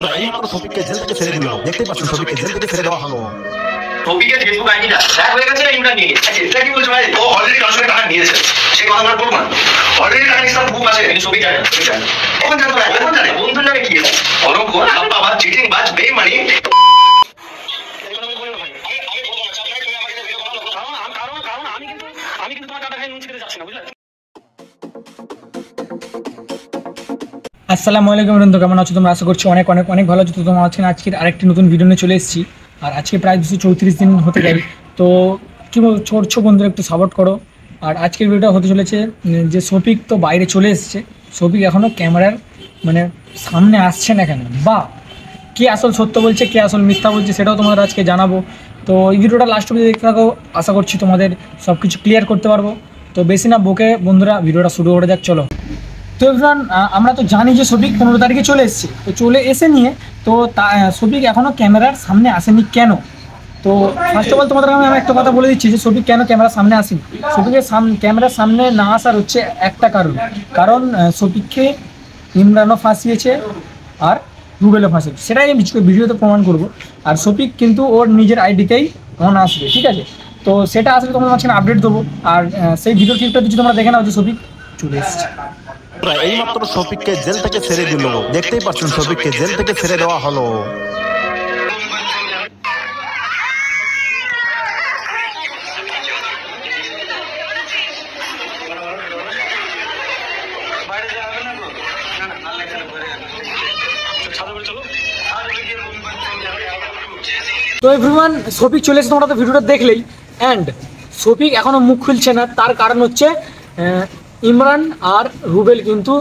এইমাত্র শফিককে জেল থেকে ছেড়ে দিল, দেখতেই পাচ্ছেন শফিককে জেল থেকে ছেড়ে দেওয়া হলো। শফিকের ফেসবুক আইডিটা হ্যাক হয়ে গেছে না ইমরান নিয়ে গেছে? এটা কি বলছো ভাই? ও অলরেডি কারোর সঙ্গে টাকা নিয়েছে, সেই কথা আমরা বলবো না। অলরেডি টাকা নিয়ে প্রুফ আছে, কিন্তু শফিক জানে না। এখন জানতো না, এখন জানে বন্ধুর নামে কি আছে? কলঙ্ক, বাবা, চিটিং বাজ, বেইমানি। আমি কিন্তু তোমার টাকা খাই নুন ছেড়ে যাচ্ছি না, বুঝলে? আসসালামু আলাইকুম বন্ধু, কেমন আছো তোমরা? আশা করছি অনেক অনেক অনেক ভালো আছো। তো তোমরা আজকে আজকের আরেকটি নতুন ভিডিও নিয়ে চলে এসেছি। আর আজকে প্রায় 234 দিন হতে যায়। তো কী বলবো, ছোট বন্ধুরা একটু সাপোর্ট করো। আর আজকের ভিডিওটা হতে চলেছে যে শফিক তো বাইরে চলে এসেছে, শফিক এখনও ক্যামেরার সামনে আসছে না কেন, বা কে আসল সত্য বলছে কে আসল মিথ্যা বলছে সেটাও তোমাদের আজকে জানাবো। তো এই ভিডিওটা লাস্ট অবধি দেখতে থাকো, আশা করছি তোমাদের সব কিছু ক্লিয়ার করতে পারবো। তো বেশি না বকে বন্ধুরা, ভিডিওটা শুরু করে যাক, চলো। তো এভরিওয়ান, আমরা তো জানি যে শফিক 15 তারিখে চলে এসেছে। তো চলে এসে নিয়ে তো শফিক এখনও ক্যামেরার সামনে আসেনি কেন? তো ফার্স্ট অফ অল তোমাদের আমি একটা কথা বলে দিচ্ছি যে শফিক কেন ক্যামেরার সামনে আসেনি। শফিকের ক্যামেরার সামনে না আসার হচ্ছে একটা কারণ শফিককে ইমরানও ফাঁসিয়েছে আর রুবেলও ফাঁসিয়েছে, সেটাই আমি ভিডিওতে প্রমাণ করব। আর শফিক কিন্তু ওর নিজের আইডিতেই অন আসবে, ঠিক আছে? তো সেটা আসলে তোমাদের মাঝখানে আপডেট দেবো। আর সেই ভিডিও ক্লিপটা যদি তোমরা দেখে নাও যে শফিক চলে এসেছে। এইমাত্র শফিককে জেল থেকে ছেড়ে দিল, দেখতেই পাচ্ছেন শফিককে জেল থেকে ছেড়ে দেওয়া হলো। তো এভরিওয়ান, শফিক চলে এসে তোমরা তো ভিডিওটা দেখলেই। অ্যান্ড শফিক এখনও মুখ খুলছে না, তার কারণ হচ্ছে ইমরান আর রুবেল কিন্তু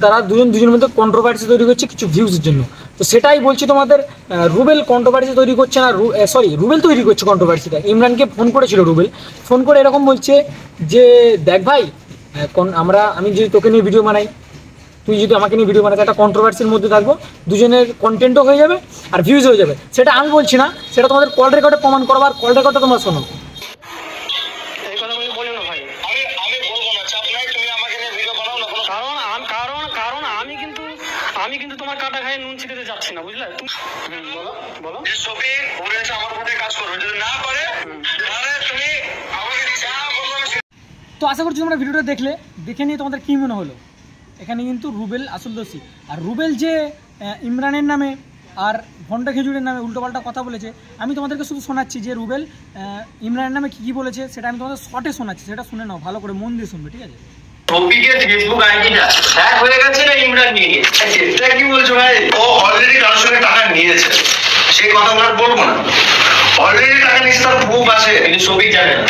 তারা দুজনের মধ্যে কন্ট্রোভার্সি তৈরি করছে কিছু ভিউজের জন্য। তো সেটাই বলছি তোমাদের, রুবেল কন্ট্রোভার্সি তৈরি করছে না, রুবেল তৈরি করছে কন্ট্রোভার্সিটা। ইমরানকে ফোন করেছিল রুবেল, ফোন করে এরকম বলছে যে দেখ ভাই, আমি যদি তোকে নিয়ে ভিডিও বানাই, তুই যদি আমাকে নিয়ে ভিডিও বানাই, একটা কন্ট্রোভার্সির মধ্যে থাকবো, দুজনের কন্টেন্টও হয়ে যাবে আর ভিউজ হয়ে যাবে। সেটা আমি বলছি না, সেটা তোমাদের কল রেকর্ডে প্রমাণ করবো। আর কল রেকর্ডটা তোমরা শোনো। আমি কিন্তু তোমার কাটা খাই নুন ছিটাতে যাচ্ছি না, বুঝলে? বলো বলো যে শফিক বলেছে আমার সাথে কাজ করবে, যদি না করে তাহলে তুমি আমাকে যা বলবে। তো আশা করছি তোমরা ভিডিওটা দেখে নিয়ে তোমাদের কী মনে হলো। এখানে কিন্তু রুবেল আসল দোষী। আর রুবেল যে ইমরানের নামে আর ঘন্টা খেজুরের নামে উল্টোপাল্টা কথা বলেছে, আমি তোমাদেরকে শুধু শোনাচ্ছি যে রুবেল ইমরানের নামে কী বলেছে, সেটা আমি তোমাদের শর্টে শোনাচ্ছি, সেটা শুনে নাও, ভালো করে মন দিয়ে শুনবে, ঠিক আছে? শফিকের ফেসবুক আইডিটা হ্যাক হয়ে গেছে না ইমরান নিয়ে গেছে? এটা কি বলছো ভাই? ও অলরেডি কারোর সঙ্গে টাকা নিয়েছে, সেই কথা আমরা বলবো না। অলরেডি টাকা নিয়েছে, তার প্রুফ আছে, কিন্তু শফিক জানে না।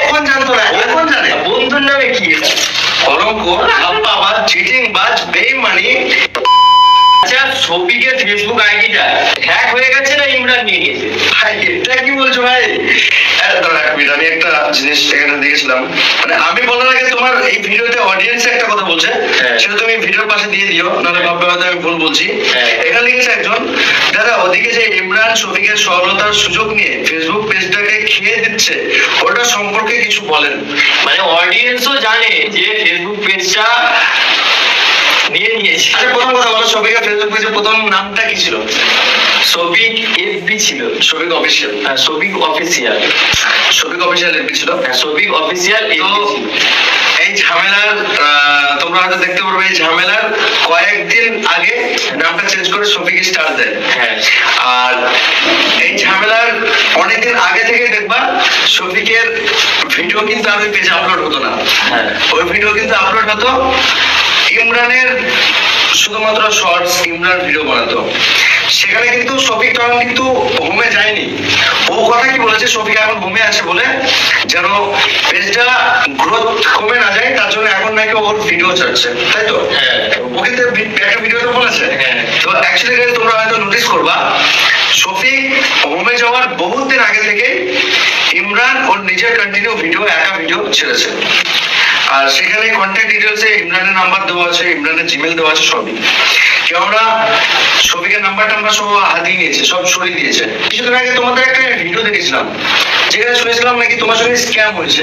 এখন জানতো না, এখন জানে বন্ধুর নামে কি আছে? কলঙ্ক, বাবা, চিটিং বাজ, বেইমানি। আচ্ছা, শফিকের ফেসবুক আইডিটা হ্যাক হয়ে গেছে না ইমরান নিয়ে গেছে? ভাই এটা কি বলছো ভাই? আমি একটা জিনিস এখানে দেখেছিলাম, আমি বলার আগে তোমার এই ভিডিওতে অডিয়েন্স একটা কথা বলছে, সেটা তুমি ভিডিওর পাশে দিয়ে দিও, নাহলে ভাববে হয়তো আমি ভুল বলছি। এখানে লিখেছে একজন, দাদা ওদিকে যে ইমরান শফিকের সরলতার সুযোগ নিয়ে ফেসবুক পেজটাকে খেয়ে দিচ্ছে, ওটা সম্পর্কে কিছু বলেন। মানে অডিয়েন্সও জানে যে ফেসবুক পেজটা নিয়ে নিয়েছে। আচ্ছা, প্রথম কথা বলো, শফিকের ফেসবুক পেজের প্রথম নামটা কি ছিল? শফিক এফবি ছিল, শফিক অফিসিয়াল। হ্যাঁ, শফিক অফিসিয়াল এফবি ছিল। হ্যাঁ, শফিক অফিসিয়াল এফবি ছিল। এই ঝামেলার তোমরা হয়তো দেখতে পারবে, এই ঝামেলার কয়েকদিন আগে নামটা চেঞ্জ করে শফিক স্টার দেয়। হ্যাঁ, আর এই ঝামেলার অনেকদিন আগে থেকে দেখবা শফিকের ভিডিও কিন্তু আর ওই পেজে আপলোড হতো না। হ্যাঁ, ওই ভিডিও কিন্তু আপলোড হতো ইমরানের শুধুমাত্র শর্টস, ইমরান ভিডিও বানাতো। সেখানে কিন্তু শফিক তখন কিন্তু হোমে যায়নি। ও কথা কি বলেছে, শফিক এখন হোমে আছে বলে যেন পেজটা গ্রোথ কমে না যায়, তার জন্য এখন নাকি ওর ভিডিও ছাড়ছে, তাই তো? হ্যাঁ, ও কিন্তু একটা ভিডিওতে বলেছে। তো অ্যাকচুয়ালি তোমরা হয়তো নোটিস করবা, শফিক হোমে যাওয়ার বহুত দিন আগে থেকে ইমরান ওর নিজের কন্টিনিউ ভিডিও, একা ভিডিও ছেড়েছে। আর সেখানে কন্ট্যাক্ট ডিটেলসে ইমরানের নাম্বার দেওয়া আছে, ইমরানের জিমেল দেওয়া আছে, সবই। কেউ আমরা শফিকের নাম্বার টাম্বার সব হাতিয়ে নিয়েছে, সব সরিয়ে দিয়েছে। কিছুদিন আগে তোমাদের একটা ভিডিও দেখেছিলাম যেখানে শুনেছিলাম নাকি তোমার সঙ্গে স্ক্যাম হয়েছে।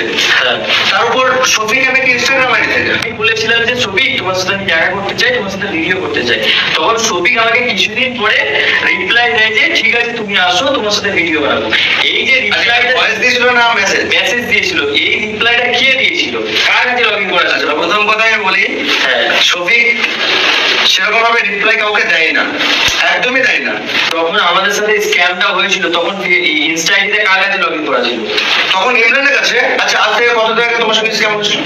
তার উপর শফিক নাকি ইনস্টাগ্রাম আইডি থেকে আমি বলেছিলাম যে শফিক তোমার সাথে আমি দেখা করতে চাই, তোমার সাথে ভিডিও করতে চাই। তখন শফিক আমাকে কিছুদিন পরে রিপ্লাই দেয় যে ঠিক আছে তুমি আসো, তোমার সাথে ভিডিও বানাবো। এই যে রিপ্লাইটা ভয়েস দিয়েছিল না মেসেজ মেসেজ দিয়েছিল, এই রিপ্লাইটা কে দিয়েছিল, কার কাছে লগইন করা ছিল? প্রথম কথাই আমি বলি, শফিক সেরকম ভাবে রিপ্লাই কাউকে দেয় না, একদমই দেয় না। তখন আমাদের সাথে স্ক্যামটা হয়েছিল, তখন ইনস্টা আইডিতে কার কাছে লগইন করা ছিল? তখন ইমরানের কাছে। আচ্ছা আজ থেকে কত দিন আগে তোমার সঙ্গে স্ক্যাম হয়েছিল?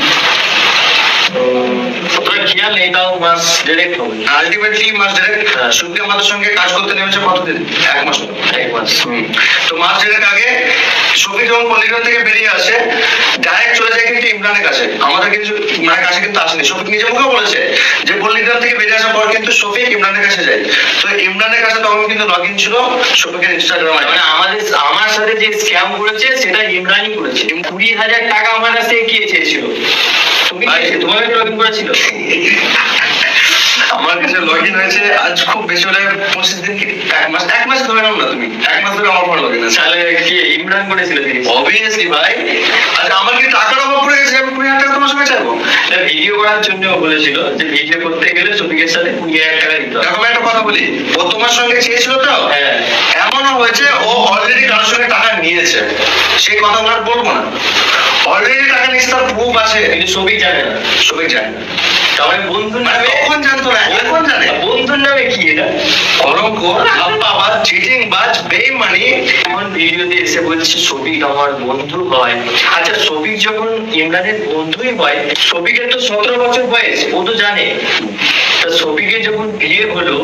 তোরা খেয়াল নেই, তাও মাস ডিরেক্ট হবে। আলটিমেটলি মাস দেড়েক শফিক আমাদের সঙ্গে কাজ করতে নেমেছে কতদিন? 1 মাস। 1 মাস। তো মাস দেড়েক আগে শফিক যখন পল্লিগ্রাম থেকে বেরিয়ে আসে ডাইরেক্ট চলে যায় কিন্তু ইমরানের কাছে, আমাদের কিছু মানে কাছে কিন্তু আসেনি। শফিক নিজে মুখে বলেছে যে পল্লিগ্রাম থেকে বেরিয়ে আসার পর কিন্তু শফিক ইমরানের কাছে যায়। তো ইমরানের কাছে তখন কিন্তু লগ ইন ছিল শফিকের ইনস্টাগ্রাম আইডি। মানে আমার সাথে যে স্ক্যাম করেছে সেটা ইমরানই করেছে। 20,000 টাকা আমার কাছে কে চেয়েছিল? তুমি তোমাকে লগ ইন করেছিল? আমার কাছে লগ ইন হয়েছে আজ খুব বেশি হলে 25 দিন কি 1 মাস ধরে নাও না তুমি, 1 মাস ধরে আমার ফোন লগ ইন আছে। তাহলে কি ইমরান করেছিল? অবভিয়াসলি ভাই। আচ্ছা আমার কি টাকার অভাব পড়ে গেছে আমি 20,000 টাকা তোমার সঙ্গে চাইবো? ভিডিও করার জন্য বলেছিল যে ভিডিও করতে গেলে শফিকের সাথে 20,000 টাকা দিতে হবে। এখন একটা কথা বলি, ও তোমার সঙ্গে চেয়েছিল তো, হ্যাঁ। এমনও হয়েছে ও অলরেডি কারোর সঙ্গে টাকা নিয়েছে, সেই কথাগুলো আর বলবো না। অলরেডি টাকা নিয়েছে, তার প্রুফ আছে, কিন্তু শফিক জানে না। সবাই জানে। তাহলে বন্ধুর নামে তখন জানতো না, এখন জানে। বন্ধুর নামে কি এটা? কলঙ্ক, হাপ্পাবাজ, চিটিং বাজ, বেইমানি। এখন ভিডিওতে এসে বলছে শফিক আমার বন্ধু হয়। আচ্ছা শফিক যখন ইমরানের বন্ধুই হয়, শফিকের তো 17 বছর বয়স, ও তো জানে। তা শফিকের যখন বিয়ে হলো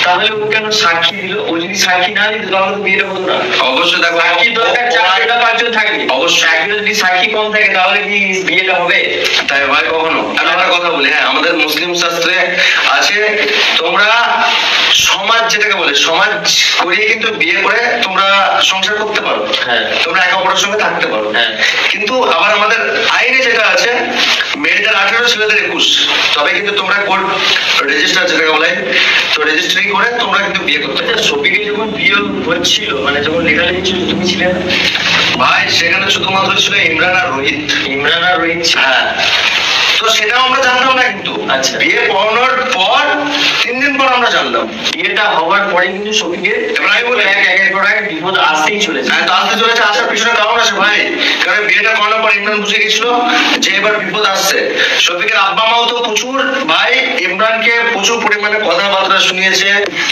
তাহলে ও কেন সাক্ষী দিল? ও যদি সাক্ষী না দিত তাহলে তো বিয়েটা হতো না। অবশ্যই দেখো, সাক্ষী দরকার 4টা 5জন থাকবে। অবশ্যই। একজন যদি সাক্ষী কম থাকে তাহলে কি বিয়েটা হবে? তাই ভাই কখনো। আমি একটা কথা বলি, হ্যাঁ আমাদের মুসলিম শাস্ত্রে আছে তোমরা সমাজ যেটাকে বলে সমাজ করিয়ে কিন্তু বিয়ে করে তোমরা সংসার করতে পারো, হ্যাঁ। তোমরা একে অপরের সঙ্গে থাকতে পারো। হ্যাঁ। কিন্তু আবার আমাদের আইনে যেটা আছে মেয়েদের 18, ছেলেদের 21, তবে কিন্তু তোমরা কোর্ট রেজিস্টার যেটাকে বলে, তো রেজিস্ট্রি করে তোমরা কিন্তু বিয়ে করতে পারো। আচ্ছা শফিকের যখন বিয়ে হচ্ছিল, মানে যখন লেখালেখি ছিল, তুমি ছিলে না? ভাই সেখানে শুধুমাত্র ছিল ইমরান আর রোহিত। ইমরান আর রোহিত ছিল। হ্যাঁ, তো সেটাও আমরা জানতাম না কিন্তু। আচ্ছা। বিয়ে পড়ানোর পর 3 দিন পর আমরা জানলাম। বিয়েটা হওয়ার পরে কিন্তু শফিকের এবার আমি বলি, একের পর এক বিপদ আসতেই চলেছে। হ্যাঁ, তো আসতে চলেছে, আসার পিছনে কারণ আছে ভাই। কারণ বিয়েটা করানোর পর ইমরান বুঝে গেছিল যে এবার বিপদ আসছে। শফিকের আব্বা মাও তো প্রচুর ভাই ইমরানকে প্রচুর পরিমাণে কথাবার্তা শুনিয়েছে।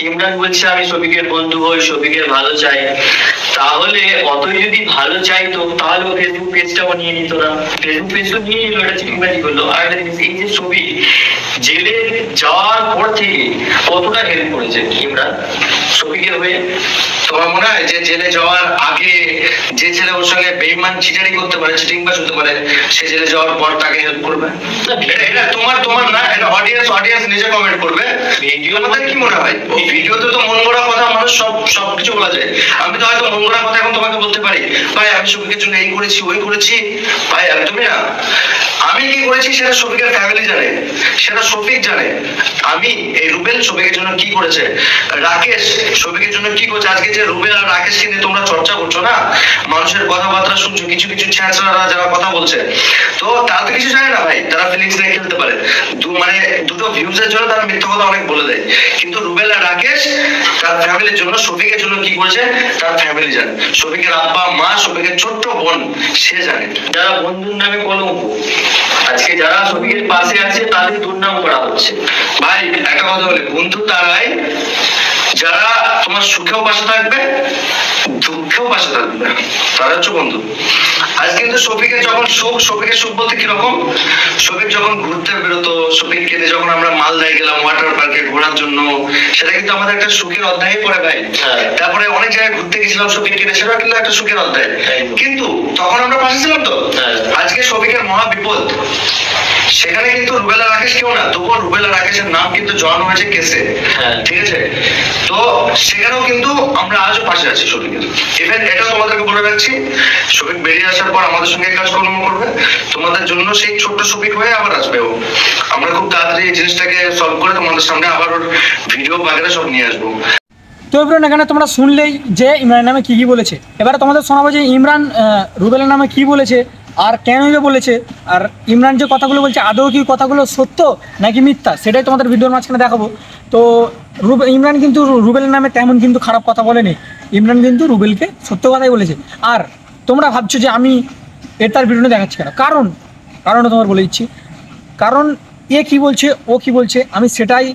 ইমরান বলছে আমি শফিকের বন্ধু হই, শফিকের ভালো চাই। তাহলে অতই যদি ভালো চাইতো তাহলে ও ফেসবুক পেজটাও নিয়ে নিত না। ফেসবুক পেজ তো নিয়ে নিল, এটা চিটিংবাজি করলো। আর একটা জিনিস, এই যে শফিক জেলে যাওয়ার পর থেকে কতটা হেল্প করেছে ইমরান শফিকের হয়ে? তোমার মনে হয় যে জেলে যাওয়ার আগে যে ছেলে ওর সঙ্গে বেইমান চিটারি করতে পারে, চিটিং বাজ হতে পারে, সে জেলে যাওয়ার পর তাকে হেল্প করবে? এটা তোমার না, এটা অডিয়েন্স নিজে কমেন্ট করবে। ভিডিও আমাদের কি মনে হয়? এই ভিডিওতে তো মন গড়া কথা মানুষ সবকিছু বলা যায়। আমি তো হয়তো মন গড়া কথা এখন তোমাকে বলতে পারি, ভাই আমি শফিকের জন্য এই করেছি ওই করেছি। ভাই একদমই না। আমি কি করেছি সেটা শফিকের ফ্যামিলি জানে, সেটা শফিক জানে। আমি এই রুবেল শফিকের জন্য কি করেছে, রাকেশ শফিকের জন্য কি করছে। আজকে যে রুবেল আর রাকেশকে নিয়ে তোমরা চর্চা করছো না, মানুষের কথাবার্তা শুনছো, কিছু কিছু ছ্যাঁচড়ারা যারা কথা বলছে, তো তারা তো কিছু জানে না ভাই। তারা ফিলিংস নিয়ে খেলতে পারে, মানে দুটো ভিউজের জন্য তারা মিথ্যা কথা অনেক বলে দেয়। কিন্তু রুবেল আর রাকেশ তার ফ্যামিলির জন্য, শফিকের জন্য কি করেছে তার ফ্যামিলি জানে। শফিকের আব্বা মা, শফিকের ছোট্ট বোন, সে জানে। যারা বন্ধুর নামে কলঙ্ক, আজকে যারা শফিকের পাশে আছে তাদের দুর্নাম করা হচ্ছে। ভাই একটা কথা বলি, বন্ধু তারাই যারা তোমার সুখেও পাশে থাকবে, দুঃখেও পাশে থাকবে, তারা হচ্ছে বন্ধু। আজ কিন্তু শফিকের যখন সুখ, শফিকের সুখ বলতে কিরকম, শফিক যখন ঘুরতে বেরোতো, শফিককে নিয়ে যখন আমরা মালদায় গেলাম ওয়াটার পার্কে ঘোরার জন্য, সেটা কিন্তু আমাদের একটা সুখের অধ্যায় পড়ে ভাই। তারপরে অনেক জায়গায় ঘুরতে গেছিলাম শফিককে নিয়ে, সেটাও কিন্তু একটা সুখের অধ্যায়। কিন্তু তখন আমরা পাশে ছিলাম তো। আজকে শফিকের মহা বিপদ, সেখানে কিন্তু রুবেলা রাকেশ কেউ না, তবুও রুবেলা রাকেশের নাম কিন্তু জড়ানো হয়েছে কেসে। ঠিক আছে, তো সেখানেও কিন্তু আমরা আজও পাশে আছি শফিকের। ইভেন এটা তোমাদেরকে বলে রাখছি, শফিক বেরিয়ে আসার পর আমাদের সঙ্গে কাজকর্ম করবে, তোমাদের জন্য সেই ছোট্ট শফিক হয়ে আবার আসবে ও। আমরা খুব তাড়াতাড়ি এই জিনিসটাকে সলভ করে তোমাদের সামনে আবার ওর ভিডিও বাগেরা সব নিয়ে আসবো। তো এবার এখানে তোমরা শুনলেই যে ইমরানের নামে কী বলেছে। এবারে তোমাদের শোনাবো যে ইমরান রুবেলের নামে কী বলেছে আর কেন বলেছে, আর ইমরান যে কথাগুলো বলছে আদৌ কি কথাগুলো সত্য নাকি মিথ্যা, সেটাই তোমাদের ভিডিওর মাঝখানে দেখাবো। তো ইমরান কিন্তু রুবেলের নামে তেমন কিন্তু খারাপ কথা বলেনি, ইমরান কিন্তু রুবেলকে সত্য কথাই বলেছে। আর তোমরা ভাবছো যে আমি তার ভিডিও দেখাচ্ছি কেন, কারণটা তোমার বলে দিচ্ছি। কারণ এ কী বলছে ও কী বলছে আমি সেটাই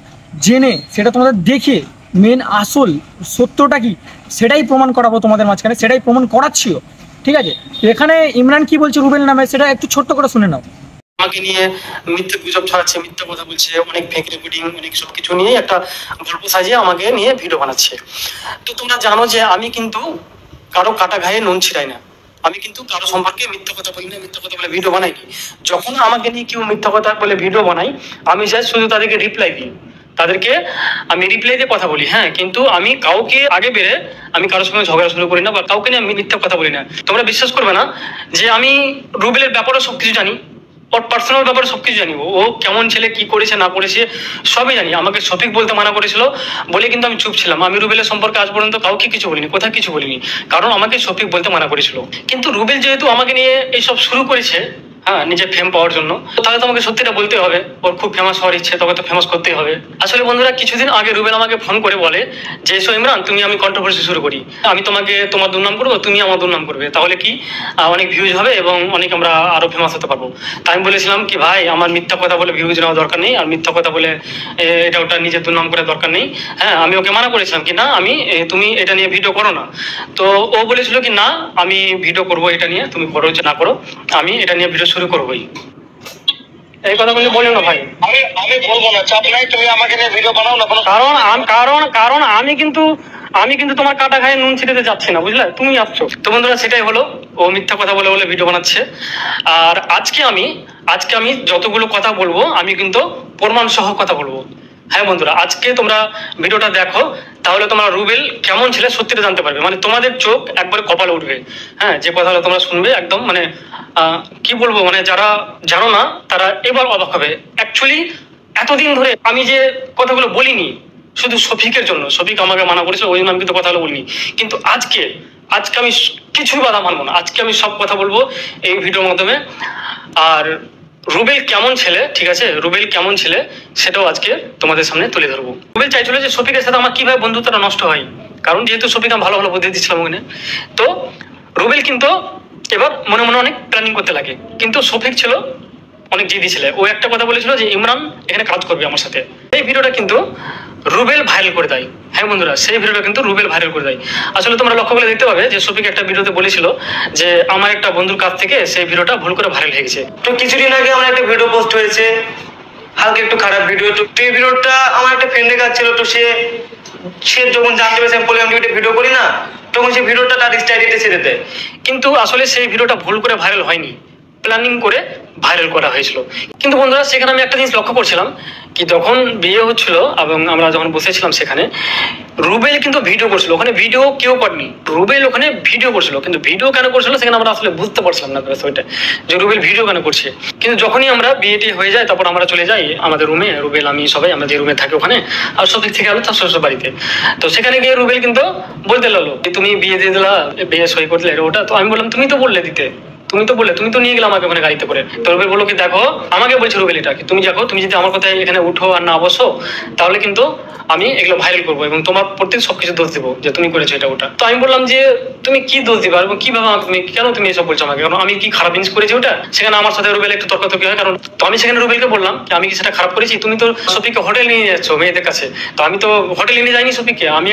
জেনে সেটা তোমাদের দেখে মেন আসল সত্যটা কি সেটাই প্রমাণ করাবো তোমাদের মাঝখানে, সেটাই প্রমাণ করাচ্ছিও, ঠিক আছে। এখানে ইমরান কি বলছে রুবেল নামে সেটা একটু ছোট্ট করে শুনে নাও। আমাকে নিয়ে মিথ্যে গুজব ছড়াচ্ছে, মিথ্যে কথা বলছে, অনেক ফেক রেকর্ডিং, অনেক সব কিছু নিয়ে একটা গল্প সাজিয়ে আমাকে নিয়ে ভিডিও বানাচ্ছে। তো তোমরা জানো যে আমি কিন্তু কারো কাটা ঘায়ে নুন ছিটাই না, আমি কিন্তু কারো সম্পর্কে মিথ্যা কথা বলি না, মিথ্যা কথা বলে ভিডিও বানাইনি। যখন আমাকে নিয়ে কেউ মিথ্যা কথা বলে ভিডিও বানাই, আমি চাই শুধু তাদেরকে রিপ্লাই দিই, তাদেরকে আমি রিপ্লাই দিয়ে কথা বলি, হ্যাঁ। কিন্তু আমি কাউকে আগে বেড়ে আমি কারোর সঙ্গে ঝগড়া শুরু করি না, বা কাউকে নিয়ে আমি মিথ্যা কথা বলি না। তোমরা বিশ্বাস করবে না যে আমি রুবেলের ব্যাপারে সবকিছু জানি, ওর পার্সোনাল ব্যাপারে সবকিছু জানি, ও কেমন ছেলে, কি করেছে না করেছে সবই জানি। আমাকে শফিক বলতে মানা করেছিল বলে কিন্তু আমি চুপ ছিলাম। আমি রুবেলের সম্পর্কে আজ পর্যন্ত কাউকে কিছু বলিনি, কোথাও কিছু বলিনি, কারণ আমাকে শফিক বলতে মানা করেছিল। কিন্তু রুবেল যেহেতু আমাকে নিয়ে এইসব শুরু করেছে, হ্যাঁ, নিজের ফেম পাওয়ার জন্য, তাহলে তো আমাকে সত্যিটা বলতে হবে। ওর খুব ফেমাস হওয়ার ইচ্ছে, তবে তো ফেমাস করতেই হবে। আসলে বন্ধুরা, কিছুদিন আগে রুবেল আমাকে ফোন করে বলে যে এসো ইমরান, তুমি আমি কন্ট্রোভার্সি শুরু করি, আমি তোমাকে তোমার দুর্নাম করবো, তুমি আমার দুর্নাম করবে, তাহলে কি অনেক ভিউজ হবে এবং অনেক আমরা আরো ফেমাস হতে পারবো। তাই আমি বলেছিলাম কি ভাই, আমার মিথ্যা কথা বলে ভিউজ নেওয়া দরকার নেই, আর মিথ্যা কথা বলে এটা ওটা নিজের দুর্নাম করার দরকার নেই। হ্যাঁ, আমি ওকে মানা করেছিলাম কি না, আমি তুমি এটা নিয়ে ভিডিও করো না। তো ও বলেছিল কি না, আমি ভিডিও করবো এটা নিয়ে, তুমি করো যে না করো, আমি এটা নিয়ে ভিডিও শুরু করবোই। এই কথাগুলো বলিও না ভাই, আমি বলবো না, চাপ নাই, তুমি আমাকে নিয়ে ভিডিও বানাও না। কারণ আমি কিন্তু তোমার কাটা খায় নুন ছিটাতে যাচ্ছি না, বুঝলে, তুমি আসছো। তো বন্ধুরা, সেটাই হলো, ও মিথ্যা কথা বলে বলে ভিডিও বানাচ্ছে। আর আজকে আমি যতগুলো কথা বলবো আমি কিন্তু প্রমাণ সহ কথা বলবো। হ্যাঁ বন্ধুরা, আজকে তোমরা ভিডিওটা দেখো, তাহলে তোমরা রুবেল কেমন ছেলে সত্যিটা জানতে পারবে, মানে তোমাদের চোখ একবারে কপালে উঠবে। হ্যাঁ, যে কথাগুলো তোমরা শুনবে একদম মানে কি বলবো, মানে যারা জানো না তারা এবার অবাক হবে। অ্যাকচুয়ালি এতদিন ধরে আমি যে কথাগুলো বলিনি শুধু শফিকের জন্য, শফিক আমাকে মানা করেছিল ওই জন্য আমি কিন্তু কথাগুলো বলিনি, কিন্তু আজকে আমি কিছুই বাধা মানবো না, আজকে আমি সব কথা বলবো এই ভিডিওর মাধ্যমে। আর রুবেল কেমন ছেলে, ঠিক আছে, রুবেল কেমন ছেলে সেটাও আজকে তোমাদের সামনে তুলে ধরবো। রুবেল চাইছিল যে শফিকের সাথে আমার কিভাবে বন্ধুত্বটা নষ্ট হয়, কারণ যেহেতু শফিক আমি ভালো ভালো বুদ্ধি দিচ্ছিলাম ওখানে। তো রুবেল কিন্তু এবার মনে মনে অনেক প্ল্যানিং করতে লাগে, কিন্তু শফিক ছিল অনেক জিদি ছেলে। ও একটা কথা বলেছিল যে ইমরান এখানে কাজ করবে আমার সাথে। এই ভিডিওটা কিন্তু রুবেল ভাইরাল করে দেয়। হ্যাঁ বন্ধুরা, সেই ভিডিওটা কিন্তু রুবেল ভাইরাল করে দেয়। আসলে তোমরা লক্ষ্য করে দেখতে পাবে যে শফিক একটা ভিডিওতে বলেছিল যে আমার একটা বন্ধুর কাছ থেকে সেই ভিডিওটা ভুল করে ভাইরাল হয়ে গেছে। তো কিছুদিন আগে আমার একটা ভিডিও পোস্ট হয়েছে, হালকা একটু খারাপ ভিডিও। তো এই ভিডিওটা আমার একটা ফ্রেন্ডের কাছে ছিল, তো সে যখন জানতে পেরেছে আমি আমি ভিডিও করি না, তখন সেই ভিডিওটা তার স্টাইলিতে ছেড়ে দেয়। কিন্তু আসলে সেই ভিডিওটা ভুল করে ভাইরাল হয়নি, প্ল্যানিং করে ভাইরাল করা হয়েছিল। কিন্তু বন্ধুরা, সেখানে আমি একটা জিনিস লক্ষ্য করছিলাম কি, যখন বিয়ে হচ্ছিল এবং আমরা যখন বসেছিলাম সেখানে রুবেল কিন্তু ভিডিও করছিল, ওখানে ভিডিও কেউ করেনি, রুবেল ওখানে ভিডিও করছিল। কিন্তু ভিডিও কেন করছিল সেখানে আমরা আসলে বুঝতে পারছিলাম না বিষয়টা, যে রুবেল ভিডিও কেন করছে। কিন্তু যখনই আমরা বিয়েটি হয়ে যায় তারপর আমরা চলে যাই আমাদের রুমে, রুবেল আমি সবাই আমরা যে রুমে থাকি ওখানে, আর সব দিক থেকে আলো তার শ্বশুর বাড়িতে। তো সেখানে গিয়ে রুবেল কিন্তু বলতে লাগলো তুমি বিয়ে দিয়ে দিলা, বিয়ে সই করলে ওটা। তো আমি বললাম তুমি তো বললে দিতে, তুমি তো নিয়ে গেলে আমাকে ওখানে গাড়িতে করে। তো রুবেল বললো কি দেখো, আমাকে বলছে রুবেল এটা কি তুমি দেখো, তুমি যদি আমার কথায় এখানে উঠো আর না বসো তাহলে কিন্তু আমি এগুলো ভাইরাল করবো এবং তোমার প্রতি সবকিছু দোষ দিবো যে তুমি করেছো এটা ওটা। তো আমি বললাম যে তুমি কি দোষ দিবা এবং কিভাবে তুমি কেন তুমি এসব বলছো আমাকে, কারণ আমি কি খারাপ জিনিস করেছি ওটা। সেখানে আমার সাথে রুবেল একটু তর্কাতর্কি হয়, কারণ তো আমি সেখানে রুবেলকে বললাম আমি কি সেটা খারাপ করেছি, তুমি তো শফিককে হোটেল নিয়ে যাচ্ছ মেয়েদের কাছে, তো আমি তো হোটেলে নিয়ে যাইনি শফিককে, আমি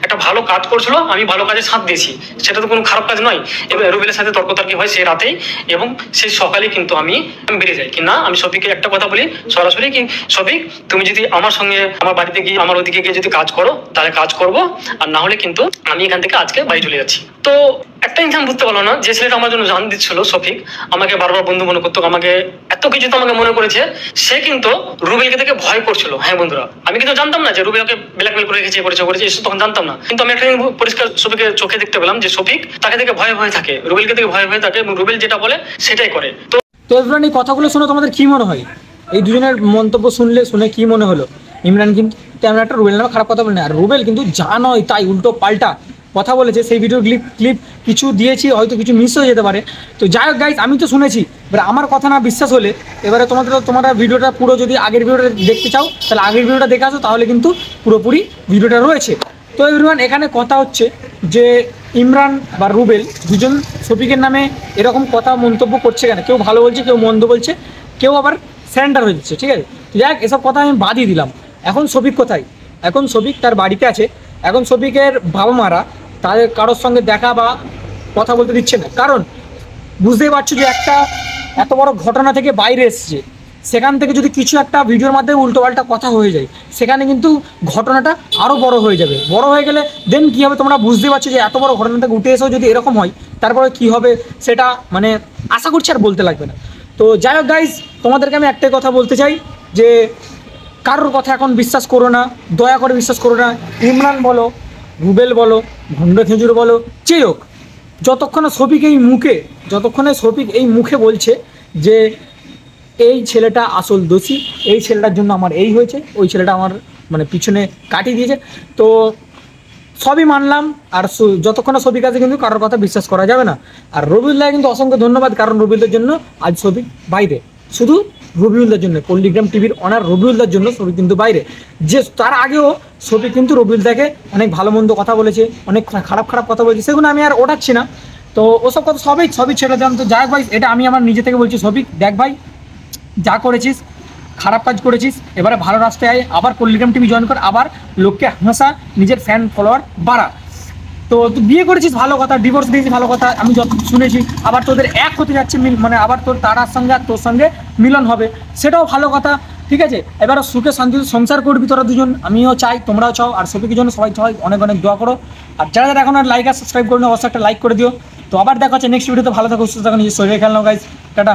একটা ভালো কাজ করছিল, আমি ভালো কাজে সাথ দিয়েছি, সেটা তো কোনো খারাপ কাজ নয়। এবার রুবেলের সাথে তর্কতর্কি হয় সেই রাতেই, এবং সেই সকালে কিন্তু আমি বেরিয়ে যাই কি না, আমি শফিককে একটা কথা বলি সরাসরি কি শফিক তুমি যদি আমার সঙ্গে আমার বাড়িতে গিয়ে আমার ওদিকে গিয়ে যদি কাজ করো তাহলে কাজ করবো, আর না হলে কিন্তু আমি এখান থেকে আজকে বাড়ি চলে যাচ্ছি। তো একটা একটা জিনিস আমি বুঝতে পারলো না, যে ছেলেটা আমার জন্য জান দিচ্ছিল শফিক, আমাকে বারবার বন্ধু মনে করতো, আমাকে এত কিছু তো আমাকে মনে করেছে, সে কিন্তু রুবেলকে থেকে ভয় করছিল। হ্যাঁ বন্ধুরা, আমি কিন্তু জানতাম না যে রুবেলকে ব্ল্যাকমেল করে রেখেছে, পরিচয় করেছে, এসব তখন জানতাম না। কিন্তু আমি একটা পরিষ্কার শফিকের চোখে দেখতে পেলাম যে শফিক তাকে থেকে ভয়ে ভয়ে থাকে, রুবেলকে থেকে ভয়ে ভয়ে থাকে, এবং রুবেল যেটা বলে সেটাই করে। তো এভরিওয়ান, এই কথাগুলো শুনে তোমাদের কি মনে হয়? এই দুজনের মন্তব্য শুনে কি মনে হলো? ইমরান কিন্তু তেমন একটা রুবেল নামে খারাপ কথা বলে না, আর রুবেল কিন্তু যা নয় তাই উল্টো পাল্টা কথা বলেছে। সেই ভিডিও ক্লিপ কিছু দিয়েছি, হয়তো কিছু মিস হয়ে যেতে পারে। তো যাই হোক গাইজ, আমি তো শুনেছি, এবার আমার কথা না বিশ্বাস হলে এবারে তোমরা ভিডিওটা পুরো যদি আগের ভিডিওটা দেখতে চাও তাহলে আগের ভিডিওটা দেখে আসো, তাহলে কিন্তু পুরোপুরি ভিডিওটা রয়েছে। তো এভরিওয়ান, এখানে কথা হচ্ছে যে ইমরান বা রুবেল দুজন শফিকের নামে এরকম কথা মন্তব্য করছে কেন? কেউ ভালো বলছে, কেউ মন্দ বলছে, কেউ আবার স্যান্ডার হয়ে যাচ্ছে, ঠিক আছে? যাক, এসব কথা আমি বাদই দিলাম। এখন শফিক কোথায়? এখন শফিক তার বাড়িতে আছে। এখন শফিকের বাবা মারা তাদের কারোর সঙ্গে দেখা বা কথা বলতে দিচ্ছে না, কারণ বুঝতেই পারছো যে একটা এত বড় ঘটনা থেকে বাইরে এসছে, সেখান থেকে যদি কিছু একটা ভিডিওর মাধ্যমে উল্টোপাল্টা কথা হয়ে যায়, সেখানে কিন্তু ঘটনাটা আরও বড় হয়ে যাবে। বড় হয়ে গেলে দেন কী হবে তোমরা বুঝতে পারছো যে এত বড় ঘটনা থেকে উঠে এসেও যদি এরকম হয়, তারপরে কী হবে সেটা মানে আশা করছি আর বলতে লাগবে না। তো যাই হোক গাইজ, তোমাদেরকে আমি একটাই কথা বলতে চাই যে কারোর কথা এখন বিশ্বাস করো না, দয়া করে বিশ্বাস করো না। ইমরান বলো, রুবেল বলো, ভণ্ড খেজুর বলো, যেই হোক, যতক্ষণে শফিক এই মুখে বলছে যে এই ছেলেটা আসল দোষী, এই ছেলেটার জন্য আমার এই হয়েছে, ওই ছেলেটা আমার মানে পিছনে কাটিয়ে দিয়েছে, তো সবই মানলাম। আর যতক্ষণে শফিক আছে কিন্তু কারোর কথা বিশ্বাস করা যাবে না। আর রবিউল্লাহ কিন্তু অসংখ্য ধন্যবাদ, কারণ রবিউল্লার জন্য আজ শফিক বাইরে, শুধু রবিউল্লার জন্য, পল্লিগ্রাম টিভির অনার রবিউল্লার জন্য শফিক কিন্তু বাইরে। যে তার আগেও শফিক কিন্তু রবিউল্লাহকে অনেক ভালো মন্দ কথা বলেছে, অনেক খারাপ কথা বলেছে, সেগুলো আমি আর ওঠাচ্ছি না। তো ওসব কথা সবই ছেড়ে দিলাম। তো যাই ভাই, এটা আমি আমার নিজে থেকে বলছি, শফিক দেখ ভাই, যা করেছিস খারাপ কাজ করেছিস, এবারে ভালো রাস্তায় আয়, আবার পল্লিগ্রাম টিভি জয়েন কর, আবার লোককে হাসা, নিজের ফ্যান ফলোয়ার বাড়া। তো তুই বিয়ে করেছিস ভালো কথা, ডিভোর্স দিয়েছিস ভালো কথা, আমি যত শুনেছি, আবার তোদের এক হতে যাচ্ছে, মানে আবার তোর তারার সঙ্গে আর তোর সঙ্গে মিলন হবে, সেটাও ভালো কথা, ঠিক আছে? এবার সুখে শান্তিতে সংসার করবি তোরা দুজন, আমিও চাই, তোমরাও চাও। আর শফিকের জন্য সবাই অনেক অনেক দোয়া করো। আর যারা এখন আর লাইক আর সাবস্ক্রাইব করো না, অবশ্যই একটা লাইক করে দিও। তো আবার দেখা হচ্ছে নেক্সট ভিডিওতে। ভালো থাকো, সুস্থ থাকো, নিজের শরীরে খেয়াল নাও গাইজ, টাটা।